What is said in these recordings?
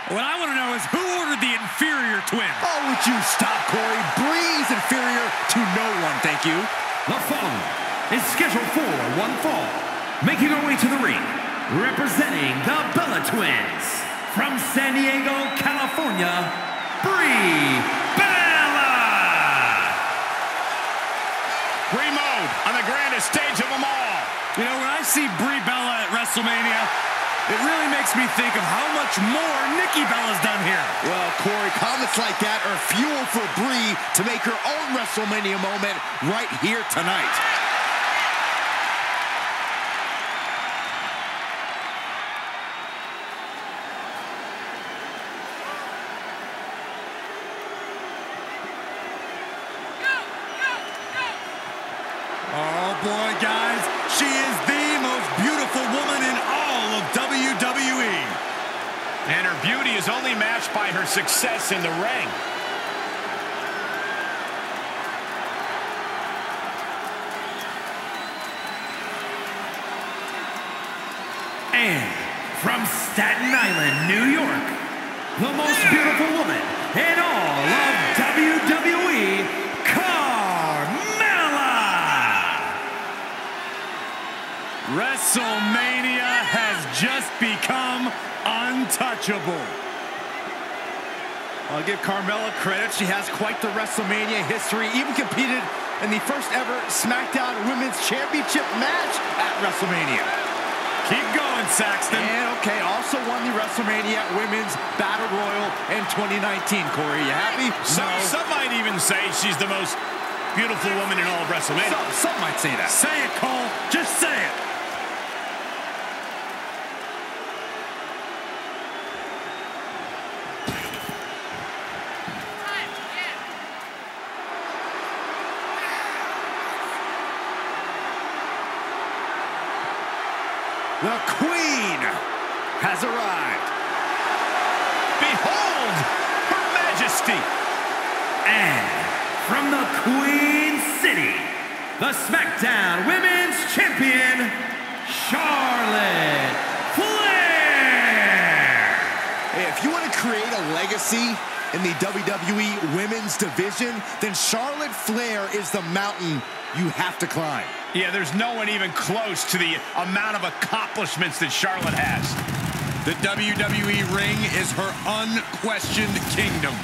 What I want to know is who ordered the inferior twin? Oh, would you stop, Corey? Brie's inferior to no one, thank you. The following is scheduled for one fall. Making her way to the ring, representing the Bella Twins, from San Diego, California, Brie Bella! Brie mode on the grandest stage of them all. You know, when I see Brie Bella at WrestleMania, it really makes me think of how much more Nikki Bella's done here. Well, Corey, comments like that are fuel for Brie to make her own WrestleMania moment right here tonight. Oh boy, guys, she is the most beautiful woman in all of WWE. And her beauty is only matched by her success in the ring. And from Staten Island, New York, the most beautiful woman in all of WWE, Carmella! WrestleMania has just become untouchable. I'll give Carmella credit. She has quite the WrestleMania history. Even competed in the first ever SmackDown Women's Championship match at WrestleMania. Keep going, Saxton. And, okay, also won the WrestleMania Women's Battle Royal in 2019. Corey, you happy? Some might even say she's the most beautiful woman in all of WrestleMania. Some might say that. Say it, Cole. Just say it. The Queen has arrived. Behold, Her Majesty. And from the Queen City, the SmackDown Women's Champion, Charlotte Flair. If you want to create a legacy in the WWE Women's Division, then Charlotte Flair is the mountain you have to climb. Yeah, there's no one even close to the amount of accomplishments that Charlotte has. The WWE ring is her unquestioned kingdom.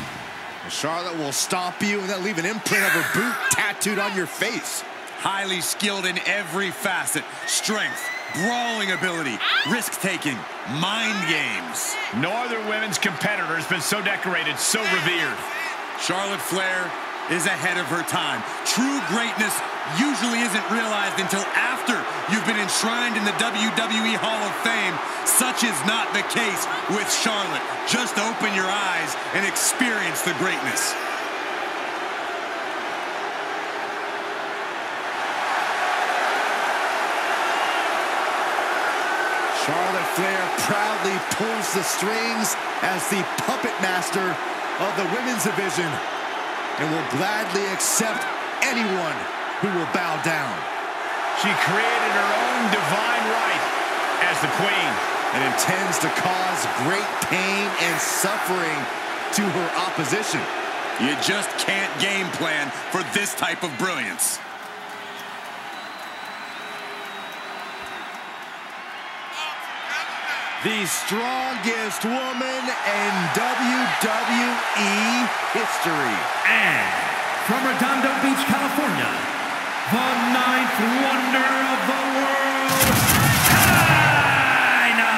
Charlotte will stomp you and then leave an imprint of her boot tattooed on your face. Highly skilled in every facet. Strength, brawling ability, risk-taking, mind games. No other women's competitor has been so decorated, so revered. Charlotte Flair is ahead of her time. True greatness usually isn't realized until after you've been enshrined in the WWE Hall of Fame. Such is not the case with Charlotte. Just open your eyes and experience the greatness. Charlotte Flair proudly pulls the strings as the puppet master of the women's division, and will gladly accept anyone who will bow down. She created her own divine right as the Queen, and intends to cause great pain and suffering to her opposition. You just can't game plan for this type of brilliance. The strongest woman in WWE history. And from Redondo Beach, California, the ninth wonder of the world, Chyna!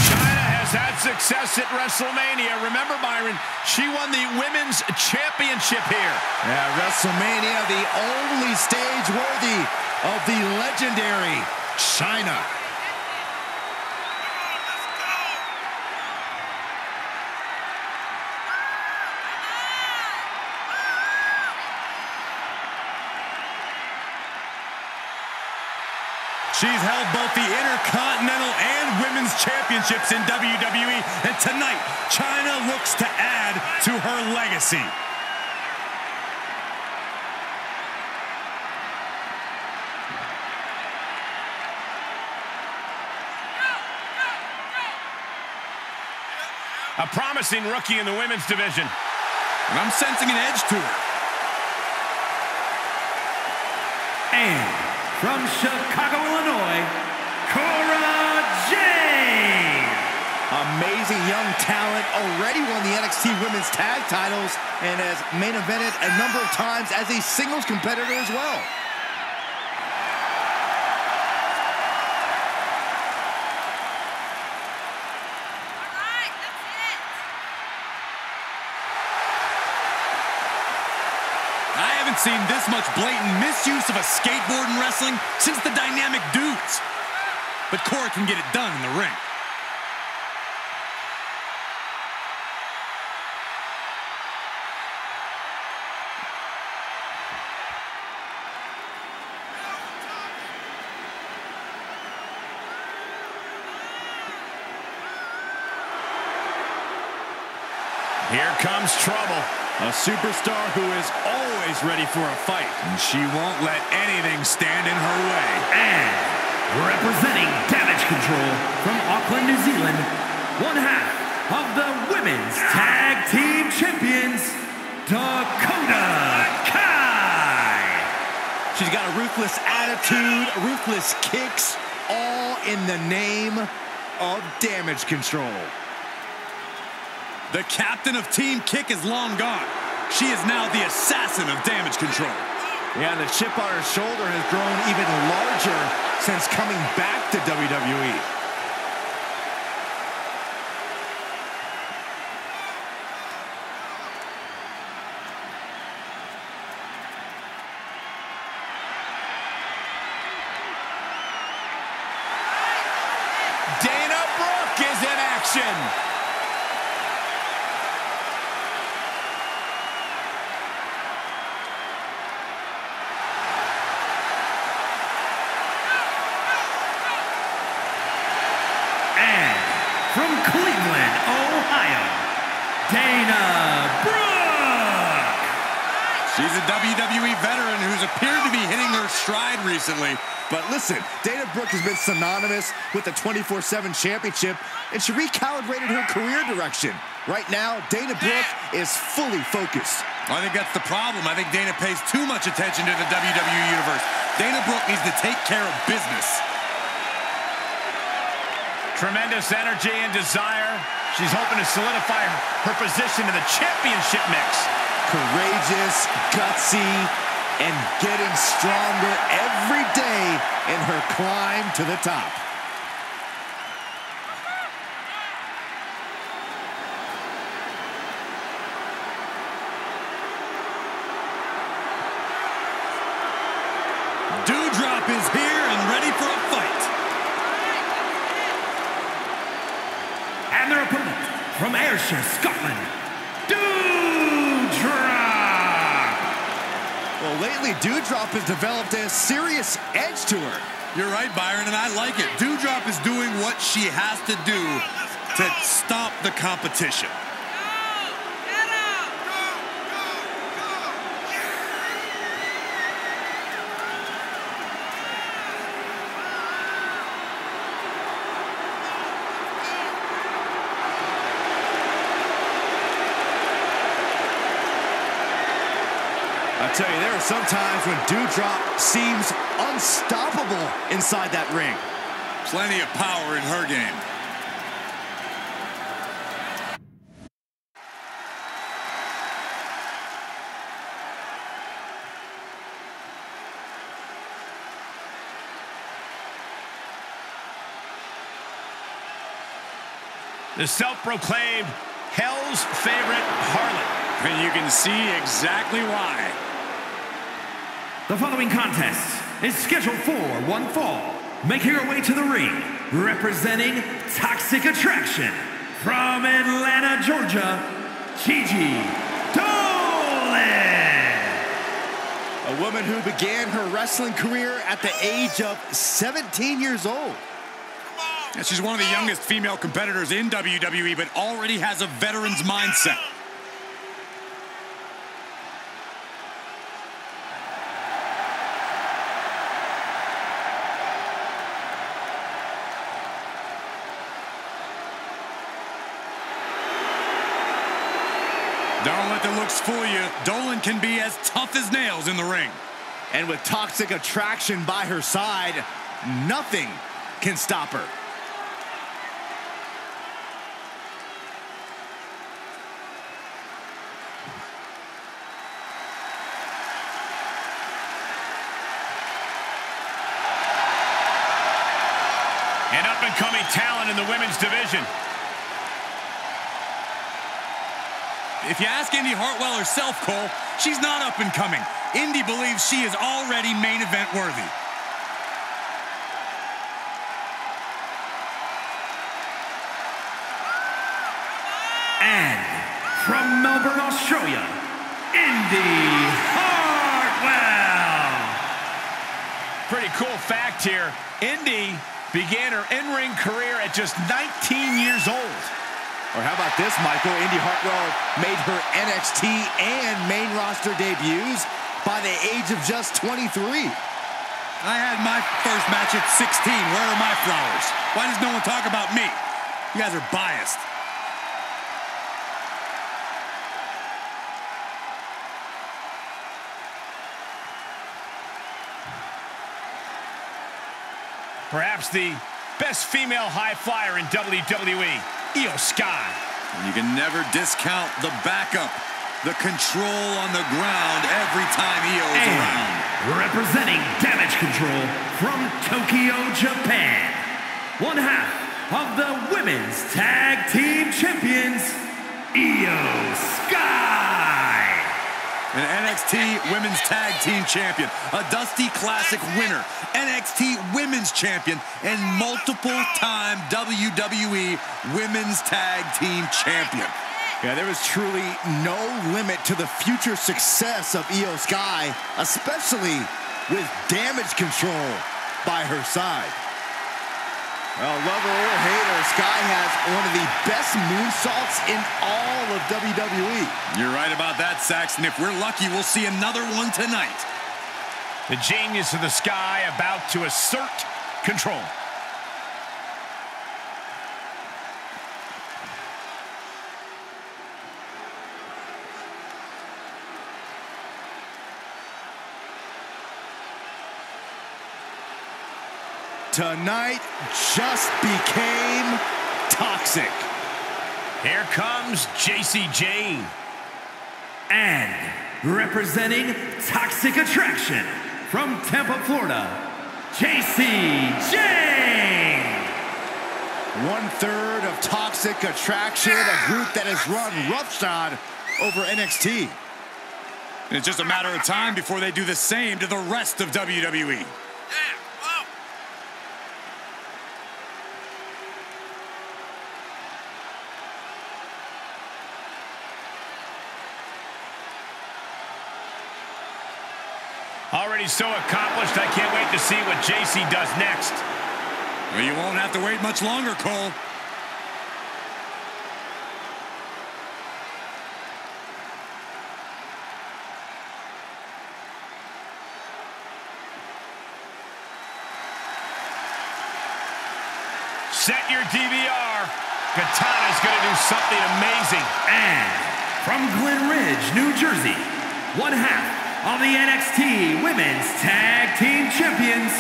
Chyna has had success at WrestleMania. Remember, Byron, she won the Women's Championship here. Yeah, WrestleMania, the only stage worthy of the legendary Chyna. She's held both the Intercontinental and Women's Championships in WWE, and tonight, Chyna looks to add to her legacy. A promising rookie in the women's division. And I'm sensing an edge to her. And from Chicago, Illinois, Cora Jade. Amazing young talent, already won the NXT Women's Tag Titles and has main evented a number of times as a singles competitor as well. I haven't seen this much blatant misuse of a skateboard in wrestling since the Dynamic Dudes. But Cora can get it done in the ring. Here comes trouble. A superstar who is always ready for a fight. And she won't let anything stand in her way. And representing Damage Control from Auckland, New Zealand, one half of the Women's Tag Team Champions, Dakota Kai. She's got a ruthless attitude, ruthless kicks, all in the name of Damage Control. The captain of Team Kick is long gone. She is now the assassin of Damage Control. Yeah, the chip on her shoulder has grown even larger since coming back to WWE. Dana Brooke is in action. From Cleveland, Ohio, Dana Brooke. She's a WWE veteran who's appeared to be hitting her stride recently. But listen, Dana Brooke has been synonymous with the 24/7 championship, and she recalibrated her career direction. Right now, Dana Brooke is fully focused. I think that's the problem. I think Dana pays too much attention to the WWE Universe. Dana Brooke needs to take care of business. Tremendous energy and desire. She's hoping to solidify her position in the championship mix. Courageous, gutsy, and getting stronger every day in her climb to the top. Dou Drop is here and ready for a fight. And their opponent from Ayrshire, Scotland, Dou Drop. Well, lately, Dou Drop has developed a serious edge to her. You're right, Byron, and I like it. Dou Drop is doing what she has to do to stop the competition. I tell you, there are some times when Dou Drop seems unstoppable inside that ring. Plenty of power in her game. The self-proclaimed Hell's favorite harlot. And you can see exactly why. The following contest is scheduled for one fall. Making her way to the ring, representing Toxic Attraction, from Atlanta, Georgia, Gigi Dolin. A woman who began her wrestling career at the age of 17 years old. And she's one of the youngest female competitors in WWE, but already has a veteran's mindset. Don't let the looks fool you. Dolin can be as tough as nails in the ring. And with toxic attraction by her side, nothing can stop her. An up-and-coming talent in the women's division. If you ask Indi Hartwell herself, Cole, she's not up-and-coming. Indi believes she is already main event worthy. And from Melbourne, Australia, Indi Hartwell. Pretty cool fact here. Indi began her in-ring career at just 19 years old. Or how about this, Michael? Indi Hartwell made her NXT and main roster debuts by the age of just 23. I had my first match at 16. Where are my flowers? Why does no one talk about me? You guys are biased. Perhaps the best female high flyer in WWE, Io Sky. You can never discount the backup, the control on the ground every time Io is around. Representing Damage Control from Tokyo, Japan, one half of the Women's Tag Team Champions, Io Sky. An NXT Women's Tag Team Champion, a Dusty Classic winner, NXT Women's Champion, and multiple-time WWE Women's Tag Team Champion. Yeah, there is truly no limit to the future success of Io Sky, especially with Damage Control by her side. Well, love her or hate her, Sky has one of the best moonsaults in all of WWE. You're right about that, Saxton. If we're lucky, we'll see another one tonight. The genius of the Sky about to assert control. Tonight just became toxic. Here comes Jacy Jayne. And representing Toxic Attraction from Tampa, Florida, Jacy Jayne. 1/3 of Toxic Attraction, a group that has run roughshod over NXT. And it's just a matter of time before they do the same to the rest of WWE. Already so accomplished, I can't wait to see what Jacy does next. Well, you won't have to wait much longer, Cole. Set your DVR. Katana's going to do something amazing. And from Glen Ridge, New Jersey, one half of the NXT Women's Tag Team Champions,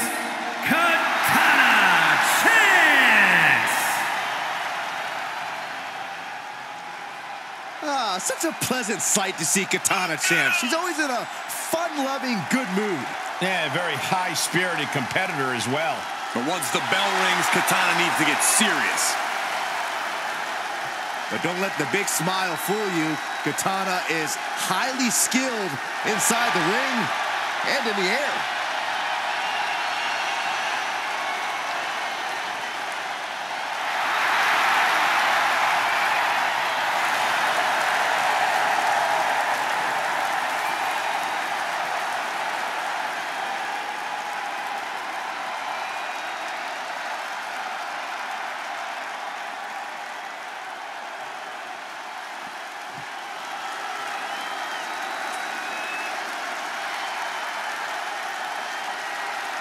Katana Chance. Such a pleasant sight to see Katana Chance. She's always in a fun-loving, good mood. Yeah, a very high-spirited competitor as well. But once the bell rings, Katana needs to get serious. But don't let the big smile fool you. Katana is highly skilled inside the ring and in the air.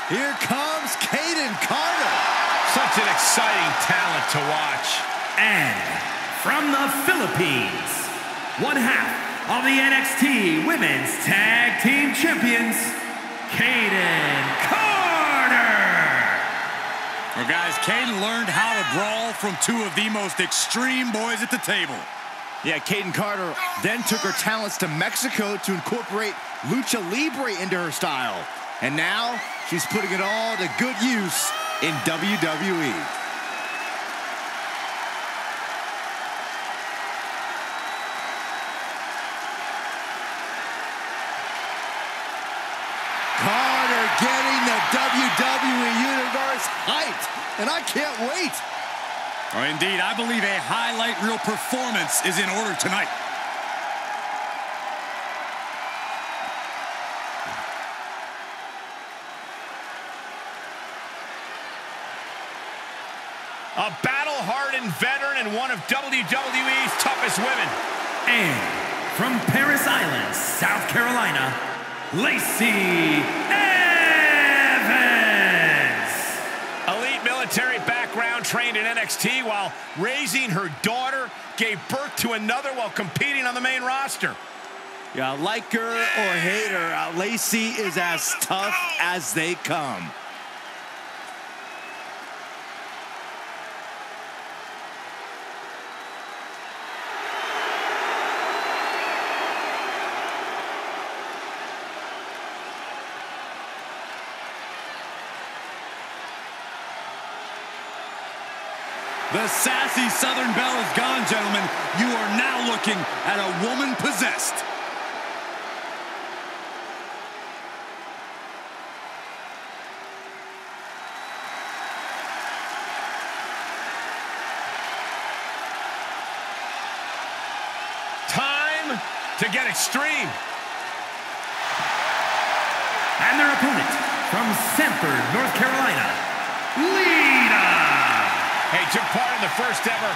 Here comes Kayden Carter. Such an exciting talent to watch. And from the Philippines, one half of the NXT Women's Tag Team Champions, Kayden Carter. Well, guys, Kayden learned how to brawl from two of the most extreme boys at the table. Yeah, Kayden Carter then took her talents to Mexico to incorporate Lucha Libre into her style. And now, she's putting it all to good use in WWE. Carter getting the WWE Universe hyped, and I can't wait. Oh, indeed, I believe a highlight reel performance is in order tonight. A battle-hardened veteran and one of WWE's toughest women. And from Paris Island, South Carolina, Lacey Evans. Elite military background, trained in NXT while raising her daughter, gave birth to another while competing on the main roster. Yeah, like her or hate her, Lacey is as tough as they come. The sassy Southern Belle is gone, gentlemen. You are now looking at a woman possessed. Time to get extreme. And their opponent from Sanford, North Carolina, Lita. Hey, took part in the first ever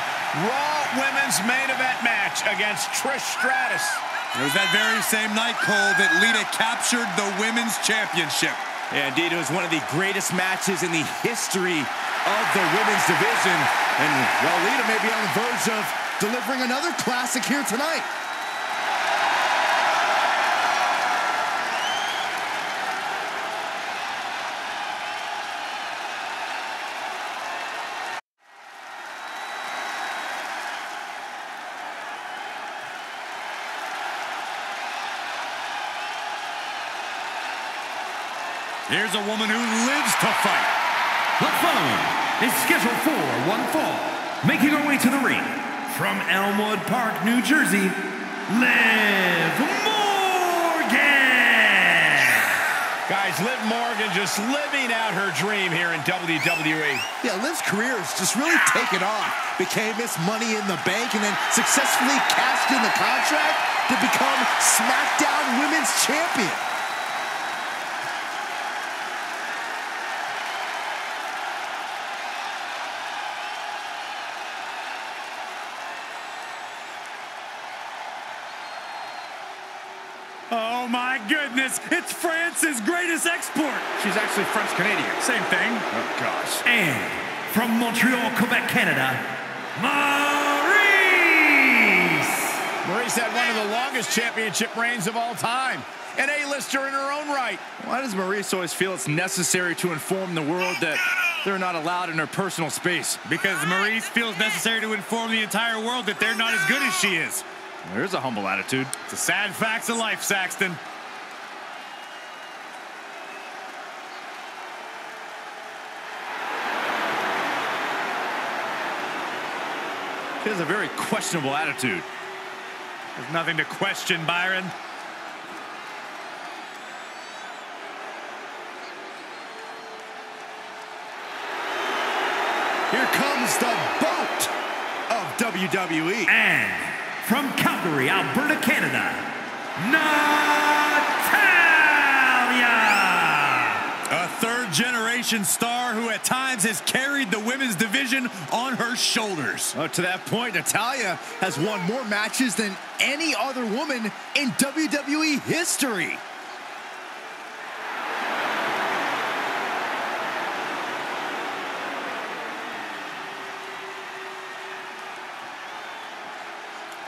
Raw Women's main event match against Trish Stratus. It was that very same night, Cole, that Lita captured the Women's Championship. Yeah, indeed, it was one of the greatest matches in the history of the women's division. And, well, Lita may be on the verge of delivering another classic here tonight. Here's a woman who lives to fight. The following is scheduled for one fall. Making her way to the ring from Elmwood Park, New Jersey, Liv Morgan. Guys, Liv Morgan just living out her dream here in WWE. Yeah, Liv's career has just really taken off. Became Miss Money in the Bank and then successfully cashed in the contract to become SmackDown Women's Champion. Oh my goodness, it's France's greatest export. She's actually French-Canadian. Same thing. Oh, gosh. And from Montreal, Quebec, Canada, Maryse. Maryse had one of the longest championship reigns of all time. An A-lister in her own right. Why does Maryse always feel it's necessary to inform the world that they're not allowed in her personal space? Because Maryse feels necessary to inform the entire world that they're not as good as she is. There's a humble attitude. It's the sad facts of life, Saxton. She has a very questionable attitude. There's nothing to question, Byron. Here comes the boat of WWE. And from Calgary, Alberta, Canada, Natalya. A third-generation star who at times has carried the women's division on her shoulders. To that point, Natalya has won more matches than any other woman in WWE history.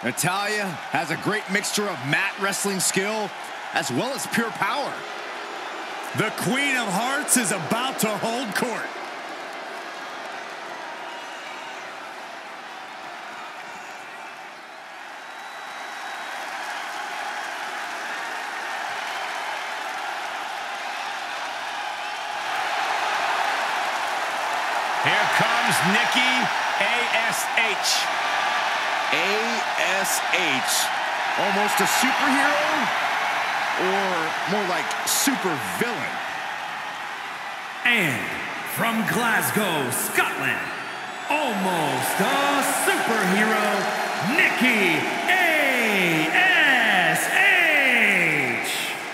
Natalya has a great mixture of mat wrestling skill as well as pure power. The Queen of Hearts is about to hold court. Here comes Nikki ASH. ASH. Almost a superhero? Or more like super villain? And from Glasgow, Scotland, almost a superhero, Nikki ASH.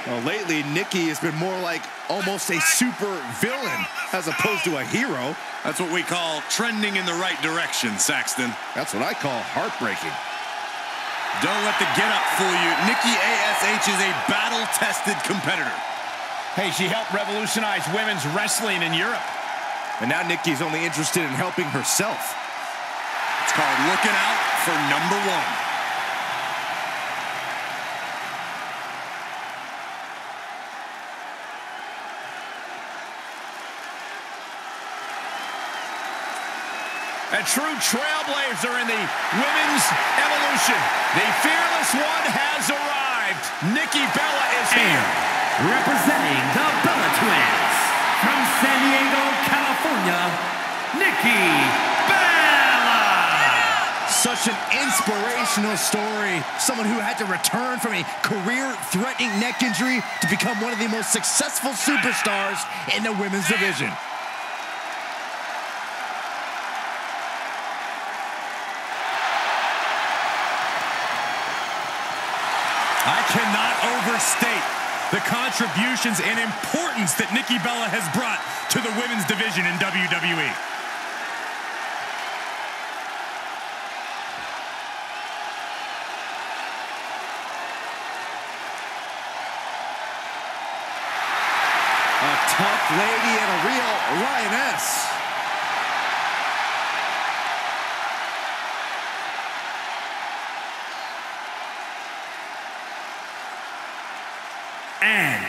Well, lately, Nikki has been more like almost a super villain as opposed to a hero. That's what we call trending in the right direction, Saxton. That's what I call heartbreaking. Don't let the get-up fool you. Nikki ASH is a battle-tested competitor. Hey, she helped revolutionize women's wrestling in Europe. And now Nikki's only interested in helping herself. It's called looking out for number one. A true trailblazer in the women's evolution. The fearless one has arrived. Nikki Bella is here. Representing the Bella Twins, from San Diego, California, Nikki Bella. Such an inspirational story. Someone who had to return from a career-threatening neck injury to become one of the most successful superstars in the women's division. I cannot overstate the contributions and importance that Nikki Bella has brought to the women's division in WWE. A tough lady and a real lioness. And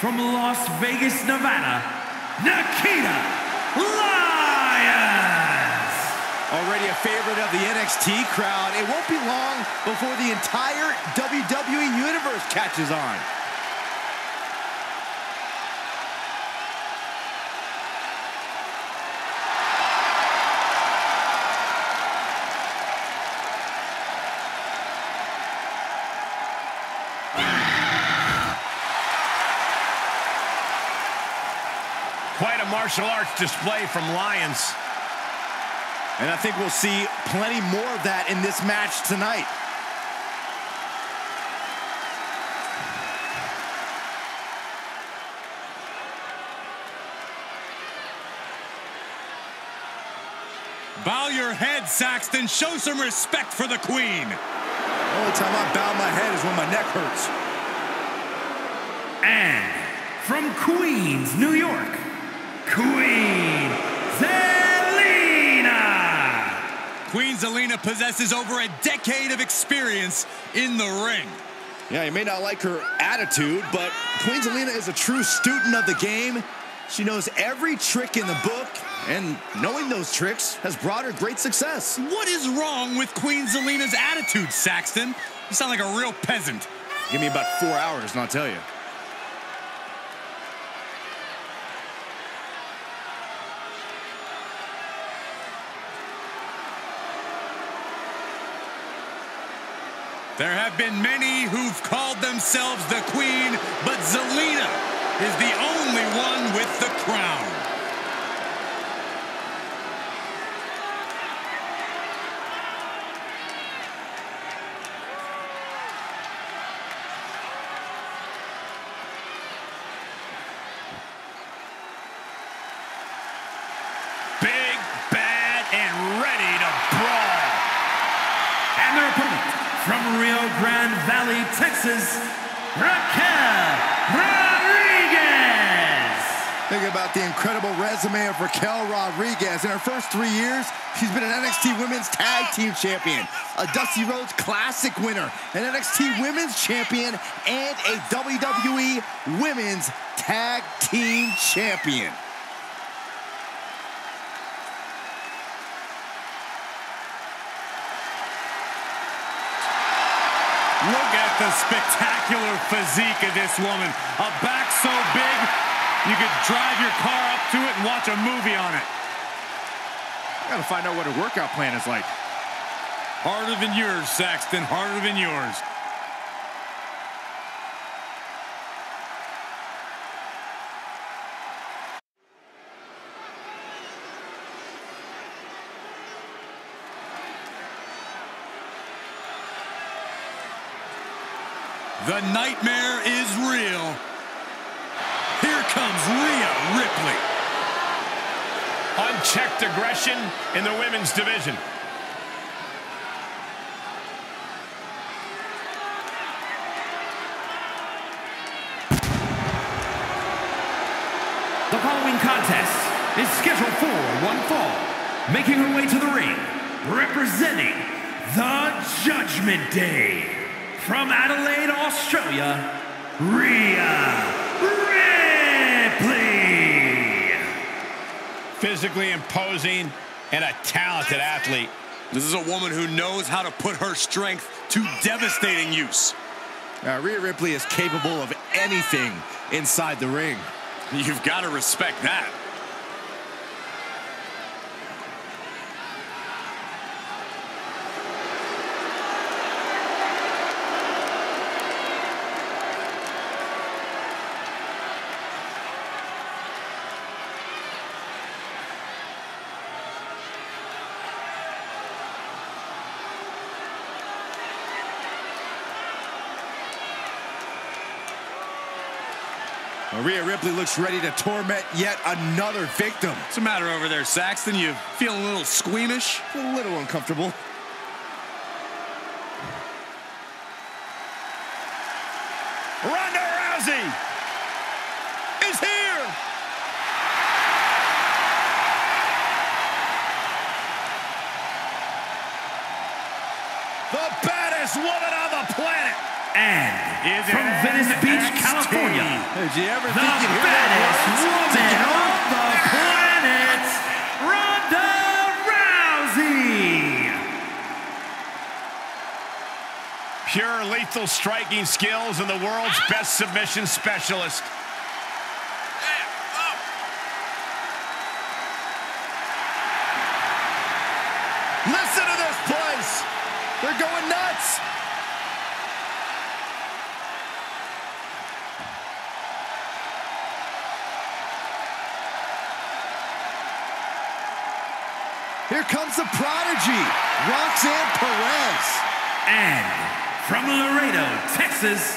from Las Vegas, Nevada, Nikkita Lyons. Already a favorite of the NXT crowd, it won't be long before the entire WWE Universe catches on. Quite a martial arts display from Lyons. And I think we'll see plenty more of that in this match tonight. Bow your head, Saxton. Show some respect for the Queen. The only time I bow my head is when my neck hurts. And from Queens, New York, Queen Zelina. Queen Zelina possesses over a decade of experience in the ring. Yeah, you may not like her attitude, but Queen Zelina is a true student of the game. She knows every trick in the book, and knowing those tricks has brought her great success. What is wrong with Queen Zelina's attitude, Saxton? You sound like a real peasant. Give me about 4 hours and I'll tell you. There have been many who've called themselves the Queen, but Zelina is the only one with the crown. Big, bad, and ready to brawl. And their opponent, from Rio Grande Valley, Texas, Raquel Rodriquez. Think about the incredible resume of Raquel Rodriquez. In her first 3 years, she's been an NXT Women's Tag Team Champion, a Dusty Rhodes Classic winner, an NXT Women's Champion, and a WWE Women's Tag Team Champion. Look at the spectacular physique of this woman. A back so big, you could drive your car up to it and watch a movie on it. I gotta find out what her workout plan is like. Harder than yours, Saxton, harder than yours. The nightmare is real. Here comes Rhea Ripley. Unchecked aggression in the women's division. The following contest is scheduled for one fall. Making her way to the ring, representing the Judgment Day. From Adelaide, Australia, Rhea Ripley. Physically imposing and a talented athlete. This is a woman who knows how to put her strength to devastating use. Rhea Ripley is capable of anything inside the ring. You've got to respect that. Rhea Ripley looks ready to torment yet another victim. What's the matter over there, Saxton? You feeling a little squeamish? A little uncomfortable. Ronda Rousey is here. The baddest woman on the planet. And from Venice Beach, California, Did you ever the think you'd hear baddest that woman on the planet, Ronda Rousey. Pure lethal striking skills and the world's best submission specialist. Listen to this place. They're going nuts. Here comes the prodigy, Roxanne Perez. And from Laredo, Texas,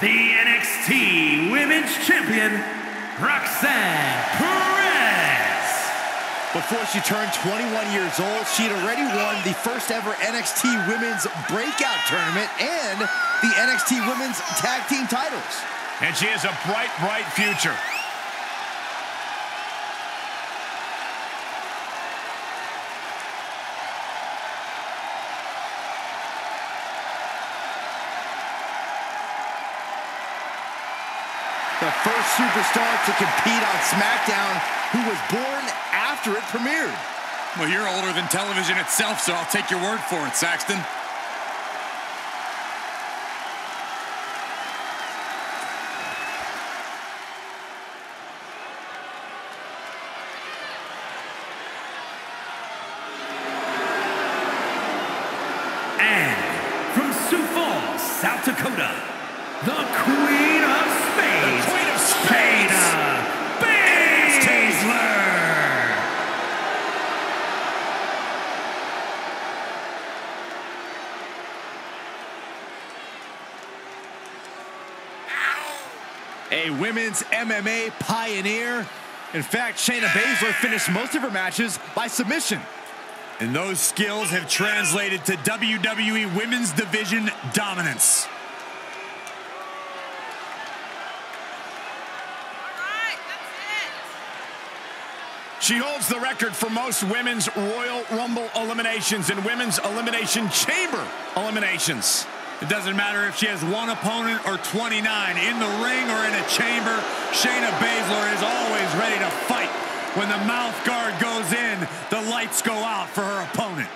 the NXT Women's Champion, Roxanne Perez. Before she turned 21 years old, she had already won the first ever NXT Women's Breakout Tournament and the NXT Women's Tag Team titles. And she has a bright, bright future. The first superstar to compete on SmackDown who was born after it premiered. Well, you're older than television itself, so I'll take your word for it, Saxton. And from Sioux Falls, South Dakota, the Queen of Spades, Shayna Baszler. A women's MMA pioneer. In fact, Shayna Baszler finished most of her matches by submission. And those skills have translated to WWE Women's Division dominance. She holds the record for most women's Royal Rumble eliminations and women's Elimination Chamber eliminations. It doesn't matter if she has one opponent or 29. In the ring or in a chamber, Shayna Baszler is always ready to fight. When the mouth guard goes in, the lights go out for her opponent.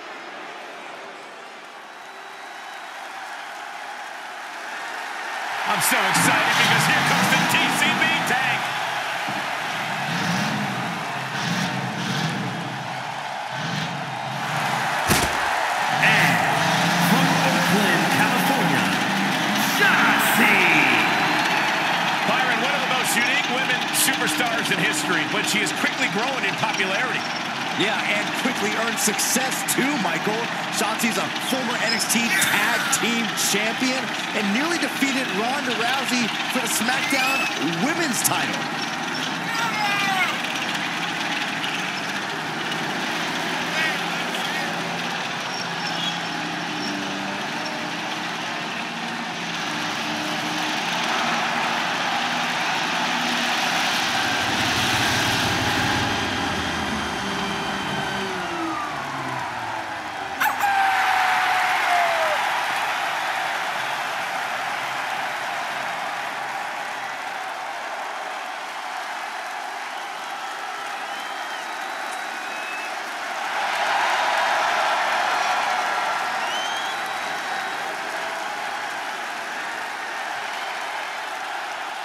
I'm so excited because here comes the TCB tag. And from Oakland, California, Jacy. Byron, one of the most unique women superstars in history, but she is quickly growing in popularity. Yeah, and quickly earned success too, Michael. Jacy's a former NXT Tag Team Champion and nearly defeated Ronda Rousey for the SmackDown Women's title.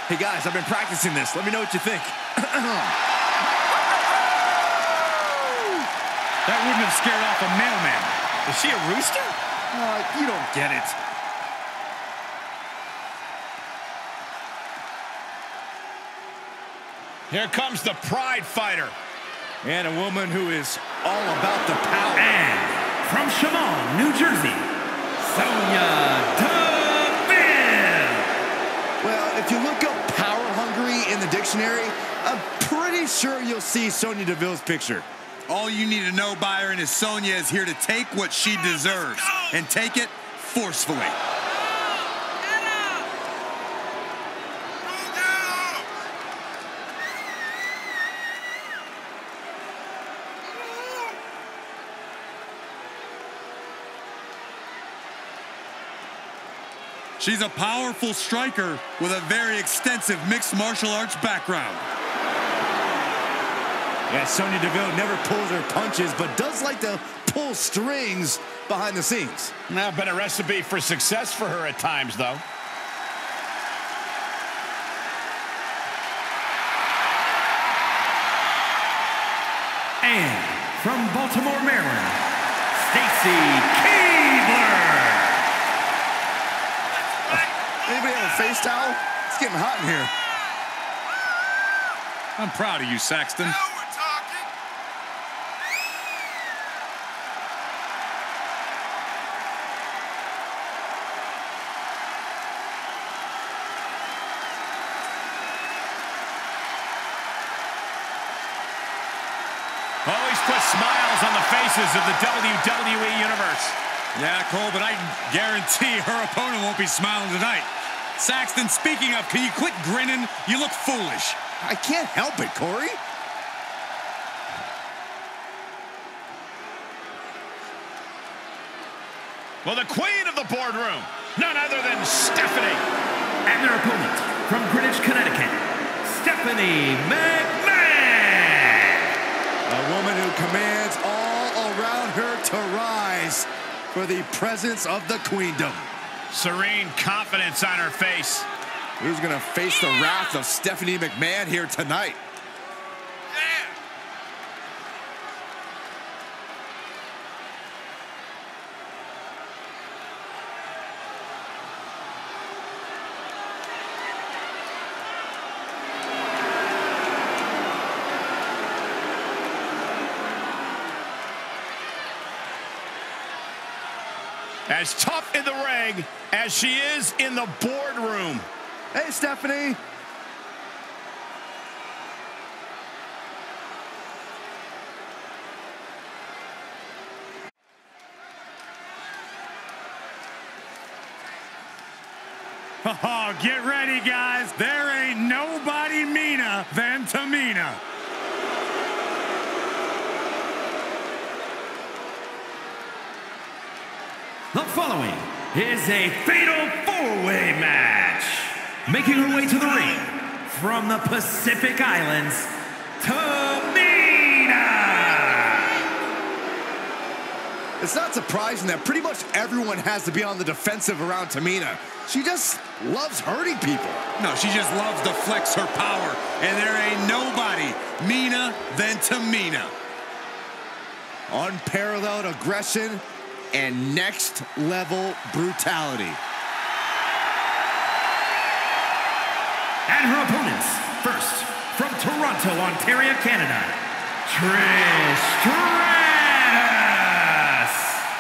Hey guys, I've been practicing this. Let me know what you think. That wouldn't have scared off a mailman. Is she a rooster? You don't get it. Here comes the Pride Fighter. And a woman who is all about the power. And from Chemung, New Jersey, Sonya Deville. Well, if you look up power hungry in the dictionary, I'm pretty sure you'll see Sonya Deville's picture. All you need to know, Byron, is Sonya is here to take what she deserves and take it forcefully. She's a powerful striker with a very extensive mixed martial arts background. Yeah, Sonya Deville never pulls her punches, but does like to pull strings behind the scenes. Now, been a recipe for success for her at times, though. And from Baltimore, Maryland, Stacy Keibler. Anybody have a face towel? It's getting hot in here. I'm proud of you, Saxton. Always put smiles on the faces of the WWE Universe. Yeah, Cole, but I guarantee her opponent won't be smiling tonight. Saxton, speaking of, can you quit grinning? You look foolish. I can't help it, Corey. Well, the queen of the boardroom, none other than Stephanie. And their opponent from Greenwich, Connecticut, Stephanie McMahon. A woman who commands all around her to rise for the presence of the queendom. Serene confidence on her face. Who's going to face the wrath of Stephanie McMahon here tonight? As tough in the ring as she is in the boardroom. Hey, Stephanie. Oh, get ready, guys. There ain't nobody meaner than Tamina. The following is a fatal four-way match. Making her way to the ring from the Pacific Islands, Tamina. It's not surprising that pretty much everyone has to be on the defensive around Tamina. She just loves hurting people. No, she just loves to flex her power, and there ain't nobody meaner than Tamina. Unparalleled aggression and next-level brutality. And her opponents, first, from Toronto, Ontario, Canada, Trish Stratus.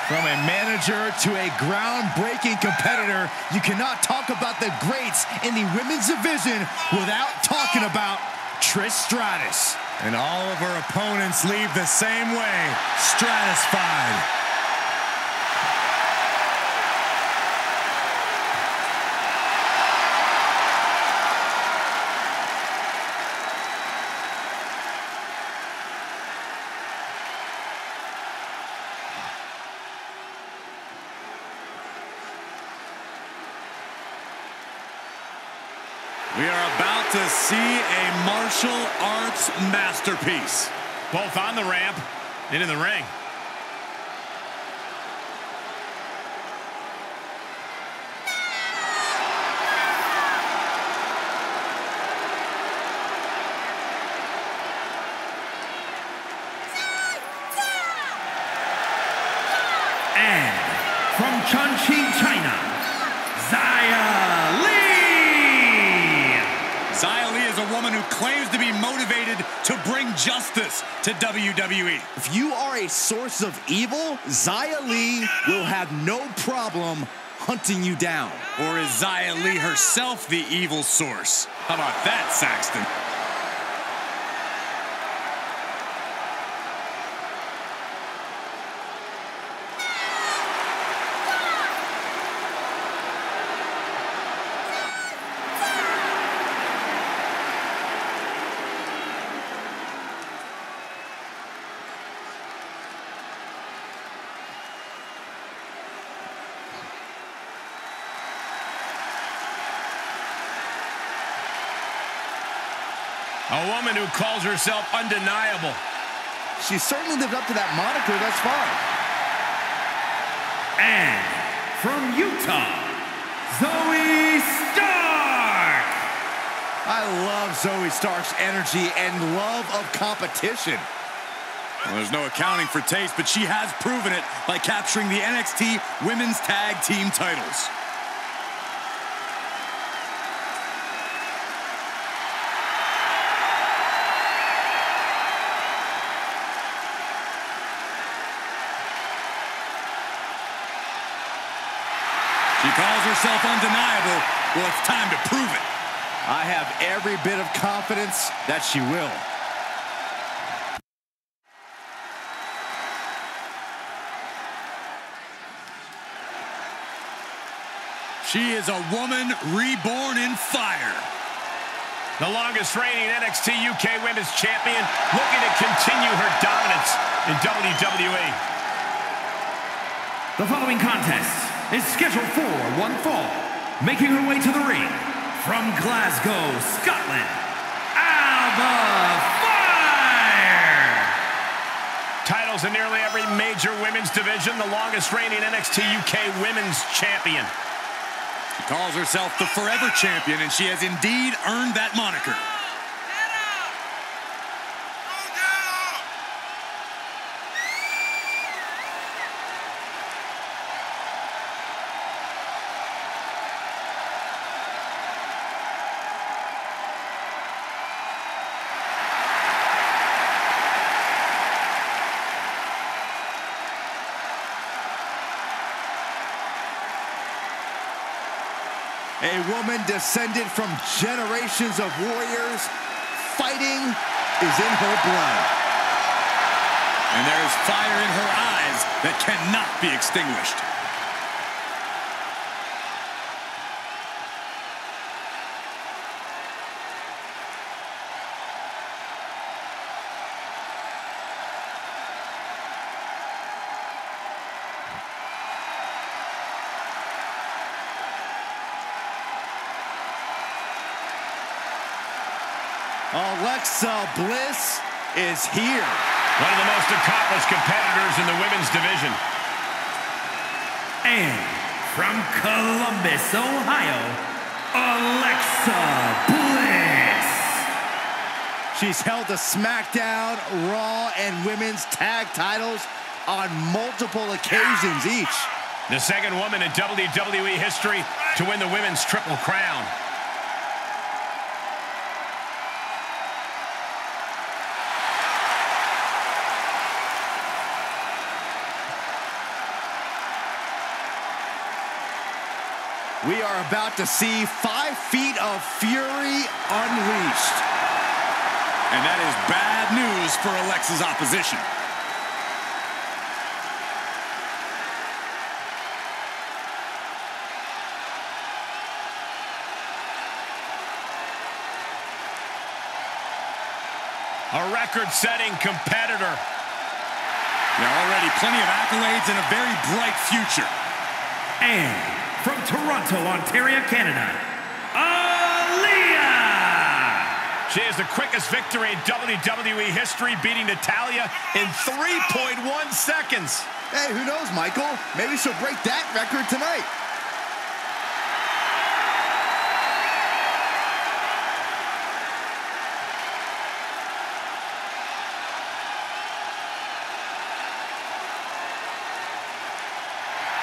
From a manager to a groundbreaking competitor, you cannot talk about the greats in the women's division without talking about Trish Stratus. And all of her opponents leave the same way, stratified. We are about to see a martial arts masterpiece. Both on the ramp and in the ring. And from Chongqing, China, Xia Li. Xia Li is a woman who claims to be motivated to bring justice to WWE. If you are a source of evil, Xia Li will have no problem hunting you down. Or is Xia Li herself the evil source? How about that, Saxton? A woman who calls herself undeniable. She certainly lived up to that moniker thus far. And from Utah, Zoe Stark. I love Zoe Stark's energy and love of competition. Well, there's no accounting for taste, but she has proven it by capturing the NXT Women's Tag Team titles. She calls herself undeniable. Well, it's time to prove it. I have every bit of confidence that she will. She is a woman reborn in fire. The longest reigning NXT UK Women's Champion, looking to continue her dominance in WWE. The following contest is scheduled for one fall. Making her way to the ring from Glasgow, Scotland, Alba Fire. Titles in nearly every major women's division, the longest reigning NXT UK Women's Champion. She calls herself the Forever Champion, and she has indeed earned that moniker. A woman descended from generations of warriors. Fighting is in her blood. And there is fire in her eyes that cannot be extinguished. Alexa Bliss is here. One of the most accomplished competitors in the women's division. And from Columbus, Ohio, Alexa Bliss. She's held the SmackDown, Raw, and Women's Tag titles on multiple occasions each. The second woman in WWE history to win the Women's Triple Crown. We are about to see 5 feet of fury unleashed. And that is bad news for Alexa's opposition. A record-setting competitor. There are already plenty of accolades and a very bright future. And from Toronto, Ontario, Canada, Aaliyah! She has the quickest victory in WWE history, beating Natalya in 3.1 seconds. Hey, who knows, Michael? Maybe she'll break that record tonight.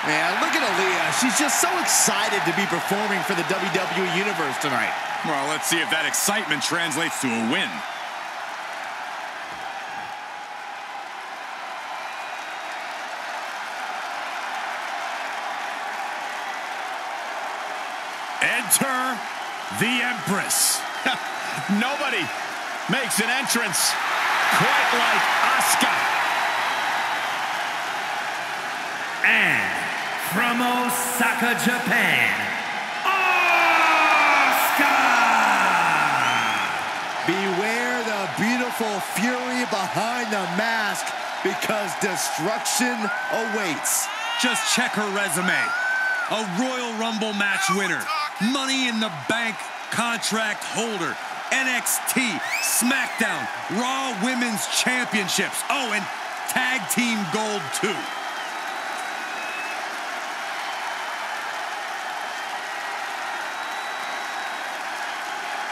Man, look at Aaliyah. She's just so excited to be performing for the WWE Universe tonight. Well, let's see if that excitement translates to a win. Enter the Empress. Nobody makes an entrance quite like Asuka. And from Osaka, Japan, Asuka! Beware the beautiful fury behind the mask, because destruction awaits. Just check her resume. A Royal Rumble match winner, Money in the Bank contract holder, NXT, SmackDown, Raw Women's Championships. Oh, and Tag Team Gold, too.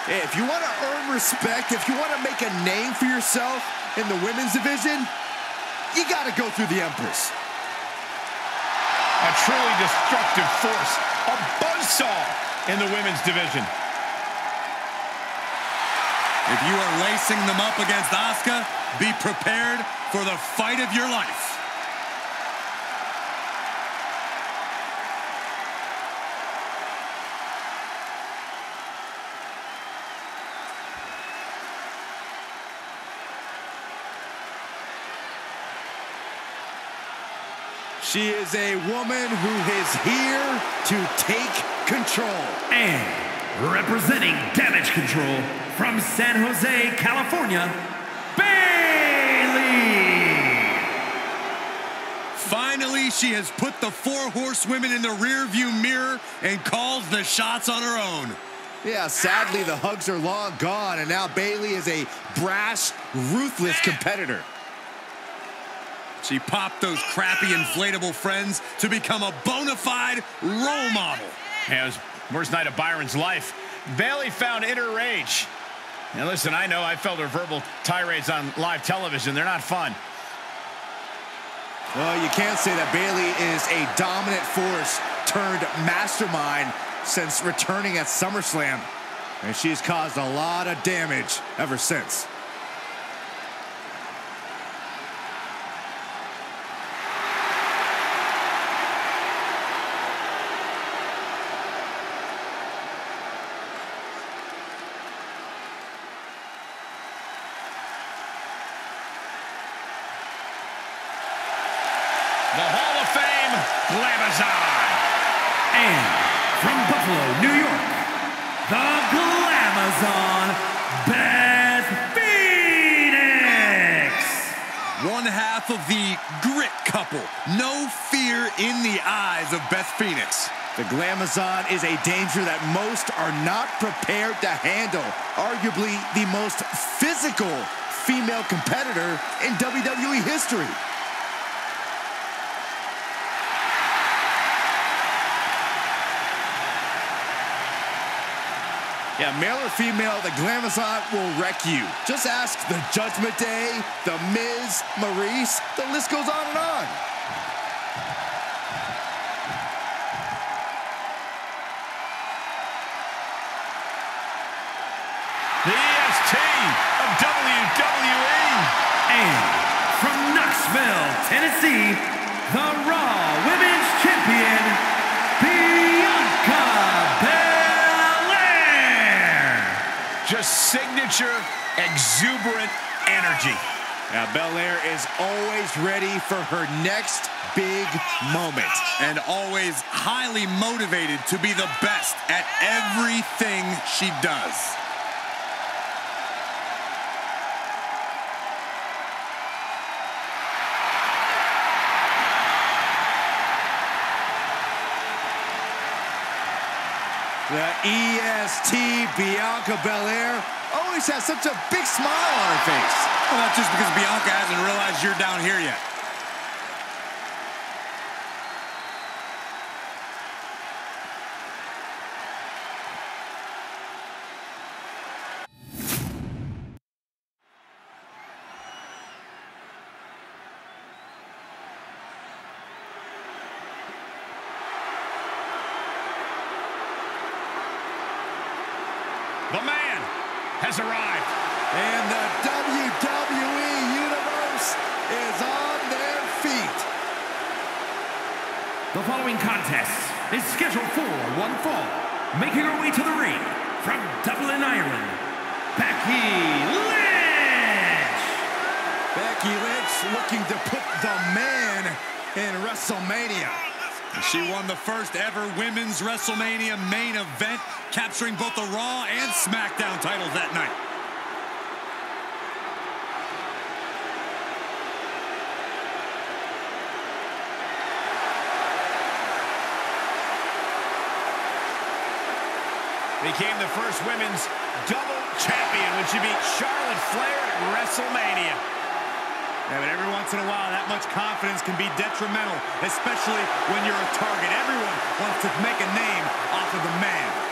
If you want to earn respect, if you want to make a name for yourself in the women's division, you got to go through the Empress. A truly destructive force, a buzzsaw in the women's division. If you are lacing them up against Asuka, be prepared for the fight of your life. She is a woman who is here to take control. And representing Damage Control from San Jose, California, Bayley! Finally, she has put the 4 horsewomen in the rearview mirror and calls the shots on her own. Yeah, sadly, the hugs are long gone, and now Bayley is a brash, ruthless competitor. She popped those crappy inflatable friends to become a bona fide role model. Yeah, it was the worst night of Byron's life. Bayley found inner rage. Now listen, I know I felt her verbal tirades on live television. They're not fun. Well, you can't say that Bayley is a dominant force turned mastermind since returning at SummerSlam. And she's caused a lot of damage ever since. The Hall of Fame Glamazon. And from Buffalo, New York, the Glamazon, Beth Phoenix. One half of the grit couple. No fear in the eyes of Beth Phoenix. The Glamazon is a danger that most are not prepared to handle. Arguably the most physical female competitor in WWE history. Yeah, male or female, the Glamazon will wreck you. Just ask the Judgment Day, the Miz, Maryse, the list goes on and on. The EST of WWE. And from Knoxville, Tennessee, the Raw Women's Champion, Bianca Belair. Just signature, exuberant energy. Now, Belair is always ready for her next big moment. And always highly motivated to be the best at everything she does. The EST Bianca Belair always has such a big smile on her face. Well, that's just because Bianca hasn't realized you're down here yet. The man has arrived. And the WWE Universe is on their feet. The following contest is scheduled for one fall. Making her way to the ring from Dublin, Ireland, Becky Lynch. Becky Lynch looking to put the man in WrestleMania. She won the first ever Women's WrestleMania main event, capturing both the Raw and SmackDown titles that night. Became the first women's double champion when she beat Charlotte Flair at WrestleMania. Yeah, but every once in a while, that much confidence can be detrimental, especially when you're a target. Everyone wants to make a name off of the man.